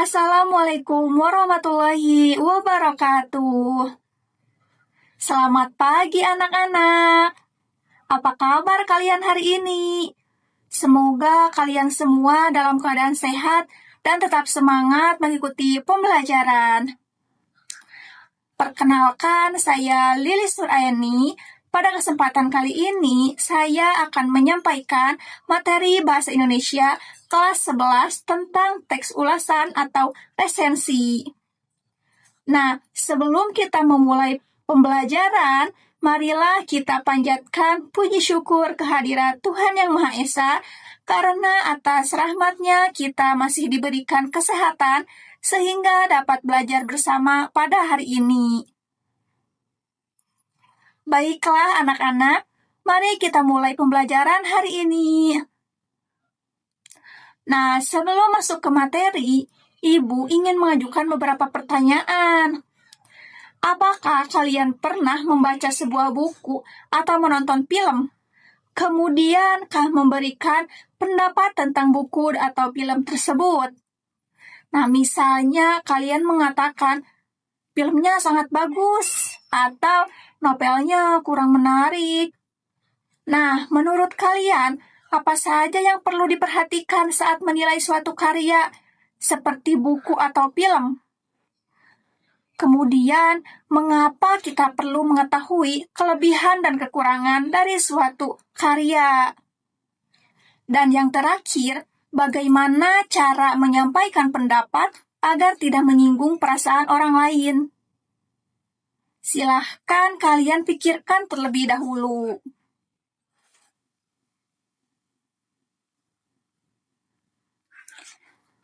Assalamualaikum warahmatullahi wabarakatuh. Selamat pagi anak-anak. Apa kabar kalian hari ini? Semoga kalian semua dalam keadaan sehat dan tetap semangat mengikuti pembelajaran. Perkenalkan, saya Lilis Nuraini. Pada kesempatan kali ini, saya akan menyampaikan materi Bahasa Indonesia kelas 11 tentang teks ulasan atau resensi. Nah, sebelum kita memulai pembelajaran, marilah kita panjatkan puji syukur kehadirat Tuhan Yang Maha Esa, karena atas rahmat-Nya kita masih diberikan kesehatan, sehingga dapat belajar bersama pada hari ini. Baiklah anak-anak, mari kita mulai pembelajaran hari ini. Nah, sebelum masuk ke materi, Ibu ingin mengajukan beberapa pertanyaan. Apakah kalian pernah membaca sebuah buku atau menonton film? Kemudian memberikan pendapat tentang buku atau film tersebut. Nah, misalnya kalian mengatakan filmnya sangat bagus atau novelnya kurang menarik. Nah, menurut kalian, apa saja yang perlu diperhatikan saat menilai suatu karya, seperti buku atau film? Kemudian, mengapa kita perlu mengetahui kelebihan dan kekurangan dari suatu karya? Dan yang terakhir, bagaimana cara menyampaikan pendapat agar tidak menyinggung perasaan orang lain? Silahkan kalian pikirkan terlebih dahulu.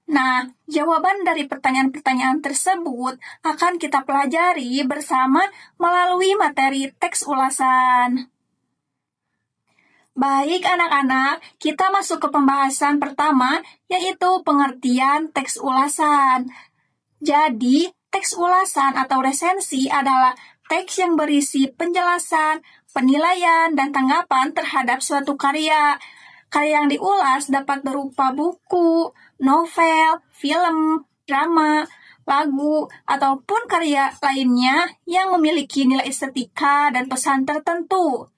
Nah, jawaban dari pertanyaan-pertanyaan tersebut akan kita pelajari bersama melalui materi teks ulasan. Baik anak-anak, kita masuk ke pembahasan pertama, yaitu pengertian teks ulasan. Jadi, teks ulasan atau resensi adalah teks yang berisi penjelasan, penilaian, dan tanggapan terhadap suatu karya. Karya yang diulas dapat berupa buku, novel, film, drama, lagu, ataupun karya lainnya yang memiliki nilai estetika dan pesan tertentu.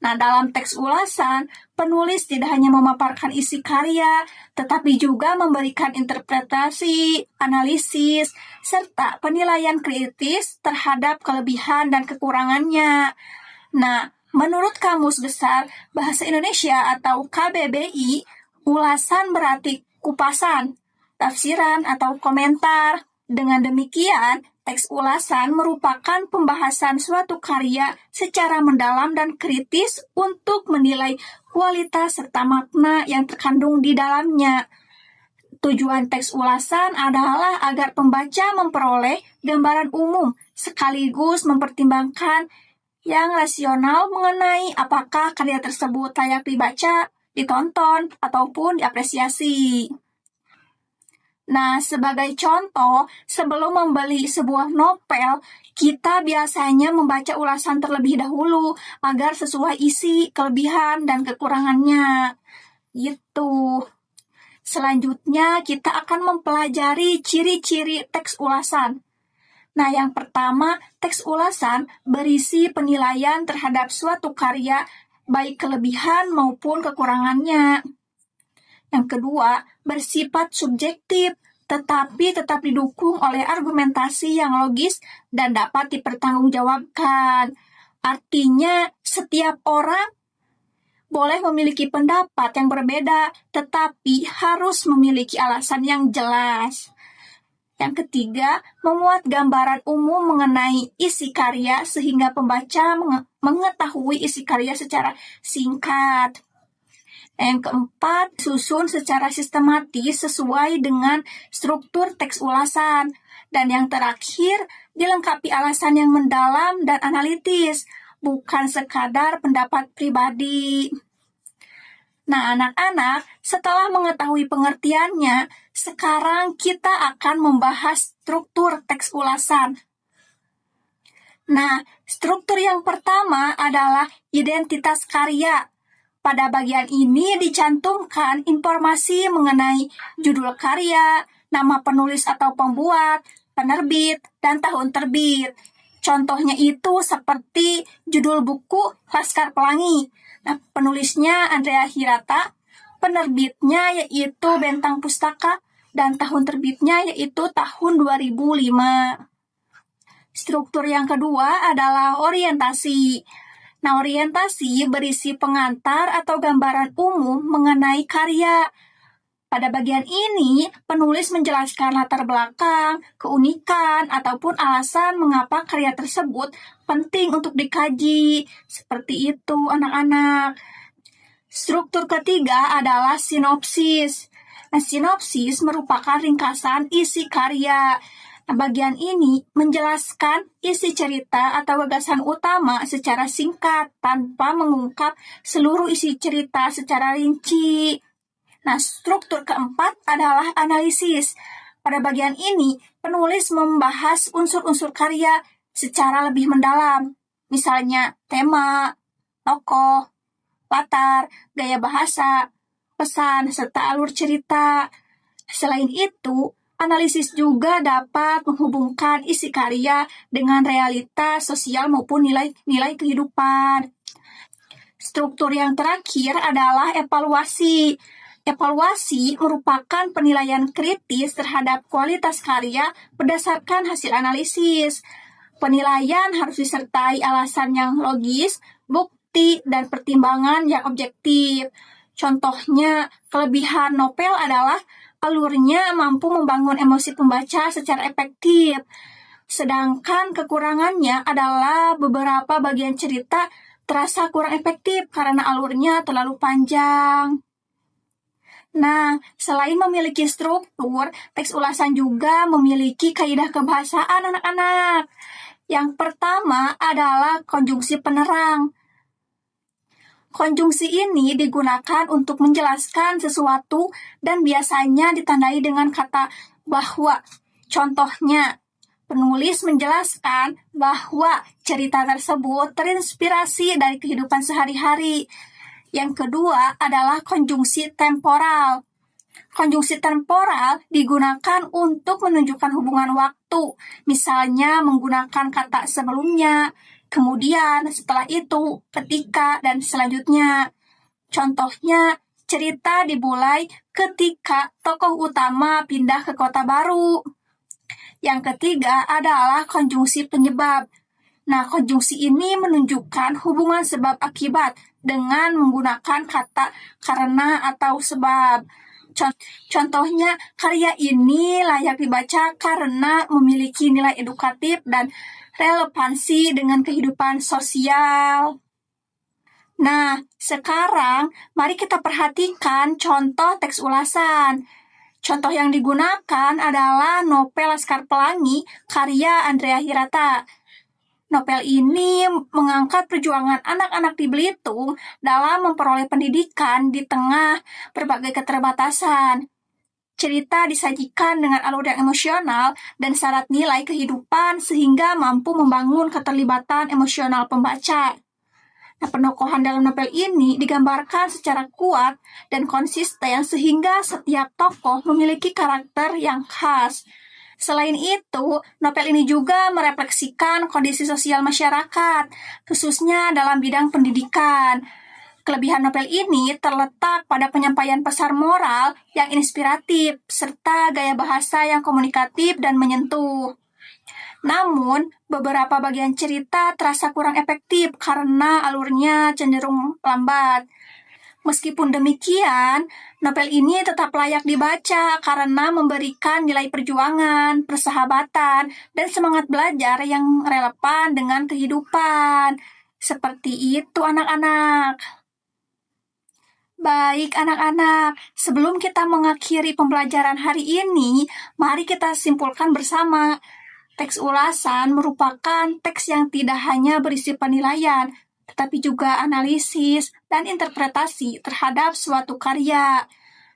Nah, dalam teks ulasan, penulis tidak hanya memaparkan isi karya, tetapi juga memberikan interpretasi, analisis, serta penilaian kritis terhadap kelebihan dan kekurangannya. Nah, menurut Kamus Besar Bahasa Indonesia atau KBBI, ulasan berarti kupasan, tafsiran atau komentar. Dengan demikian, teks ulasan merupakan pembahasan suatu karya secara mendalam dan kritis untuk menilai kualitas serta makna yang terkandung di dalamnya. Tujuan teks ulasan adalah agar pembaca memperoleh gambaran umum sekaligus mempertimbangkan yang rasional mengenai apakah karya tersebut layak dibaca, ditonton, ataupun diapresiasi. Nah, sebagai contoh, sebelum membeli sebuah novel, kita biasanya membaca ulasan terlebih dahulu agar sesuai isi, kelebihan, dan kekurangannya. Gitu. Selanjutnya, kita akan mempelajari ciri-ciri teks ulasan. Nah, yang pertama, teks ulasan berisi penilaian terhadap suatu karya, baik kelebihan maupun kekurangannya. Yang kedua, bersifat subjektif, tetapi tetap didukung oleh argumentasi yang logis dan dapat dipertanggungjawabkan. Artinya, setiap orang boleh memiliki pendapat yang berbeda, tetapi harus memiliki alasan yang jelas. Yang ketiga, memuat gambaran umum mengenai isi karya sehingga pembaca mengetahui isi karya secara singkat. Yang keempat, susun secara sistematis sesuai dengan struktur teks ulasan. Dan yang terakhir, dilengkapi alasan yang mendalam dan analitis, bukan sekadar pendapat pribadi. Nah, anak-anak, setelah mengetahui pengertiannya, sekarang kita akan membahas struktur teks ulasan. Nah, struktur yang pertama adalah identitas karya. Pada bagian ini dicantumkan informasi mengenai judul karya, nama penulis atau pembuat, penerbit, dan tahun terbit. Contohnya itu seperti judul buku Laskar Pelangi. Nah, penulisnya Andrea Hirata, penerbitnya yaitu Bentang Pustaka, dan tahun terbitnya yaitu tahun 2005. Struktur yang kedua adalah orientasi. Nah, orientasi berisi pengantar atau gambaran umum mengenai karya. Pada bagian ini, penulis menjelaskan latar belakang, keunikan, ataupun alasan mengapa karya tersebut penting untuk dikaji. Seperti itu, anak-anak. Struktur ketiga adalah sinopsis. Nah, sinopsis merupakan ringkasan isi karya. Nah, bagian ini menjelaskan isi cerita atau gagasan utama secara singkat tanpa mengungkap seluruh isi cerita secara rinci. Nah, struktur keempat adalah analisis. Pada bagian ini, penulis membahas unsur-unsur karya secara lebih mendalam. Misalnya, tema, tokoh, latar, gaya bahasa, pesan, serta alur cerita. Selain itu, analisis juga dapat menghubungkan isi karya dengan realita sosial maupun nilai-nilai kehidupan. Struktur yang terakhir adalah evaluasi. Evaluasi merupakan penilaian kritis terhadap kualitas karya berdasarkan hasil analisis. Penilaian harus disertai alasan yang logis, bukti, dan pertimbangan yang objektif. Contohnya, kelebihan novel adalah alurnya mampu membangun emosi pembaca secara efektif. Sedangkan kekurangannya adalah beberapa bagian cerita terasa kurang efektif karena alurnya terlalu panjang. Nah, selain memiliki struktur, teks ulasan juga memiliki kaidah kebahasaan anak-anak. Yang pertama adalah konjungsi penerang. Konjungsi ini digunakan untuk menjelaskan sesuatu dan biasanya ditandai dengan kata bahwa. Contohnya, penulis menjelaskan bahwa cerita tersebut terinspirasi dari kehidupan sehari-hari. Yang kedua adalah konjungsi temporal. Konjungsi temporal digunakan untuk menunjukkan hubungan waktu, misalnya menggunakan kata sebelumnya, kemudian, setelah itu, ketika, dan selanjutnya. Contohnya, cerita dimulai ketika tokoh utama pindah ke kota baru. Yang ketiga adalah konjungsi penyebab. Nah, konjungsi ini menunjukkan hubungan sebab akibat dengan menggunakan kata karena atau sebab. Contohnya, karya ini layak dibaca karena memiliki nilai edukatif dan relevansi dengan kehidupan sosial. Nah, sekarang mari kita perhatikan contoh teks ulasan. Contoh yang digunakan adalah novel Laskar Pelangi karya Andrea Hirata. Novel ini mengangkat perjuangan anak-anak di Belitung dalam memperoleh pendidikan di tengah berbagai keterbatasan. Cerita disajikan dengan alur yang emosional dan syarat nilai kehidupan sehingga mampu membangun keterlibatan emosional pembaca. Nah, penokohan dalam novel ini digambarkan secara kuat dan konsisten sehingga setiap tokoh memiliki karakter yang khas. Selain itu, novel ini juga merefleksikan kondisi sosial masyarakat, khususnya dalam bidang pendidikan. Kelebihan novel ini terletak pada penyampaian pesan moral yang inspiratif, serta gaya bahasa yang komunikatif dan menyentuh. Namun, beberapa bagian cerita terasa kurang efektif karena alurnya cenderung lambat. Meskipun demikian, novel ini tetap layak dibaca karena memberikan nilai perjuangan, persahabatan, dan semangat belajar yang relevan dengan kehidupan. Seperti itu, anak-anak. Baik, anak-anak. Sebelum kita mengakhiri pembelajaran hari ini, mari kita simpulkan bersama. Teks ulasan merupakan teks yang tidak hanya berisi penilaian, tetapi juga analisis dan interpretasi terhadap suatu karya.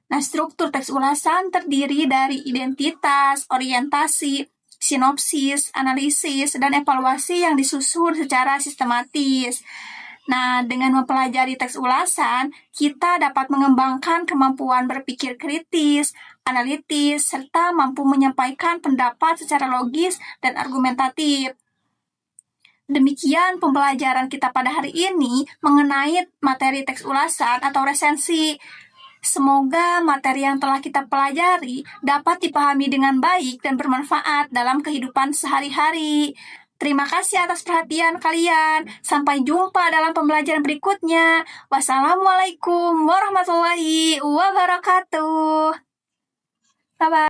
Nah, struktur teks ulasan terdiri dari identitas, orientasi, sinopsis, analisis, dan evaluasi yang disusun secara sistematis. Nah, dengan mempelajari teks ulasan, kita dapat mengembangkan kemampuan berpikir kritis, analitis, serta mampu menyampaikan pendapat secara logis dan argumentatif. Demikian pembelajaran kita pada hari ini mengenai materi teks ulasan atau resensi. Semoga materi yang telah kita pelajari dapat dipahami dengan baik dan bermanfaat dalam kehidupan sehari-hari. Terima kasih atas perhatian kalian. Sampai jumpa dalam pembelajaran berikutnya. Wassalamualaikum warahmatullahi wabarakatuh. Bye-bye.